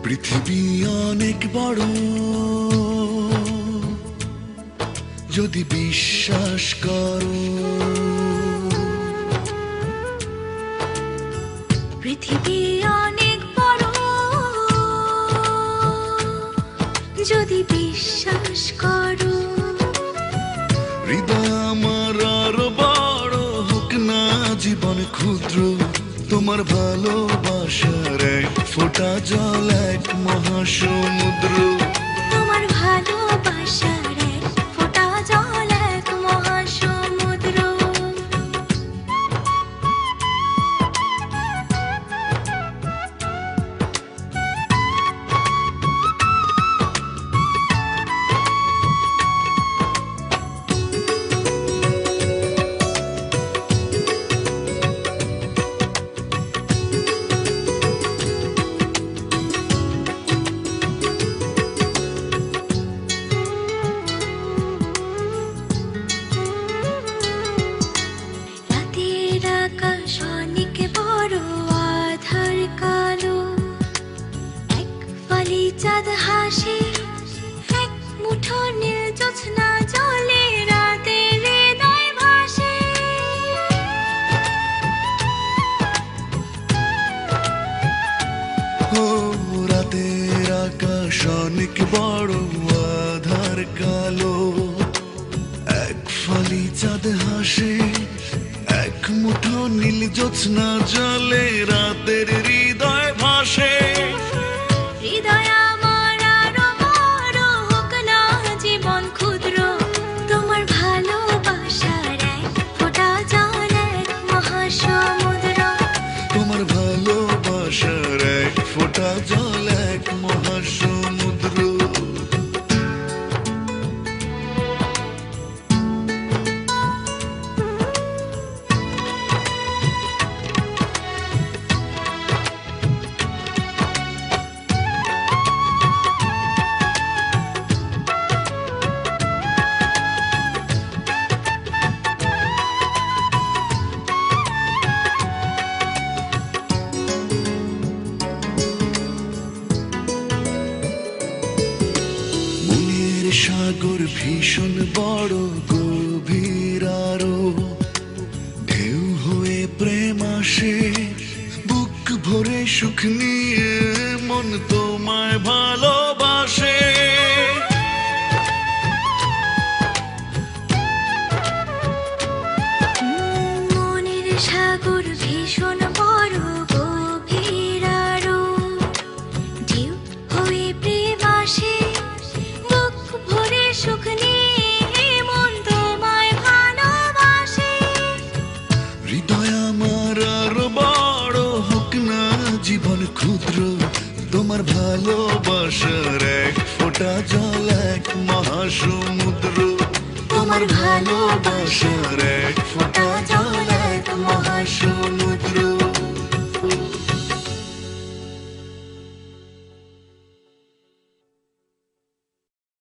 পৃথিবী অনেক বড়, যদি বিশ্বাস করো। পৃথিবী অনেক বড়, যদি বিশ্বাস করো। হৃদয় আমার আরো বড় হোক না জীবন ক্ষুদ্র, তোমার ভালোবাসার এক ফোঁটা জল এক মহাসমুদ্র। তোমার ভালোবাসার এক ফোঁটা জল এক মহাসমুদ্র। অনেক বড় আধার কালো, এক ফালি চাঁদ হাসে, এক মুঠো নীল জ্যোৎস্না জলে রাতের হৃদয় ভাসে। ও রাতের আকাশ অনেক বড় আধার কালো, এক ফালি চাঁদ হাসে, এক মুঠো নীল জ্যোৎস্না জলে রাতের হৃদয় ভাসে। হৃদয় আমার আরো বড় হোক না জীবন ক্ষুদ্র, তোমার ভালোবাসার এক ফোঁটা জল এক মহাসমুদ্র। তোমার ভালোবাসার এক ফোঁটা জল এক মহাসমুদ্র। সাগর ভীষণ বড় গভীর আরো, ঢেউ হয়ে প্রেম আসে, বুক ভরে সুখ নিয়ে মন তোমায় ভালোবাসে। মনের সাগর ভীষণ বড় গভীর আরো, ঢেউ হয়ে প্রেম আসে, বুক ভরে সুখ নিয়ে মন তোমায় ভালোবাসে। হৃদয় আমার আরো বড় হোক না জীবন ক্ষুদ্র, তোমার ভালোবাসার এক ফোঁটা জল এক মহাসমুদ্র। তোমার ভালোবাসার এক ফোঁটা জল এক মহাসমুদ্র।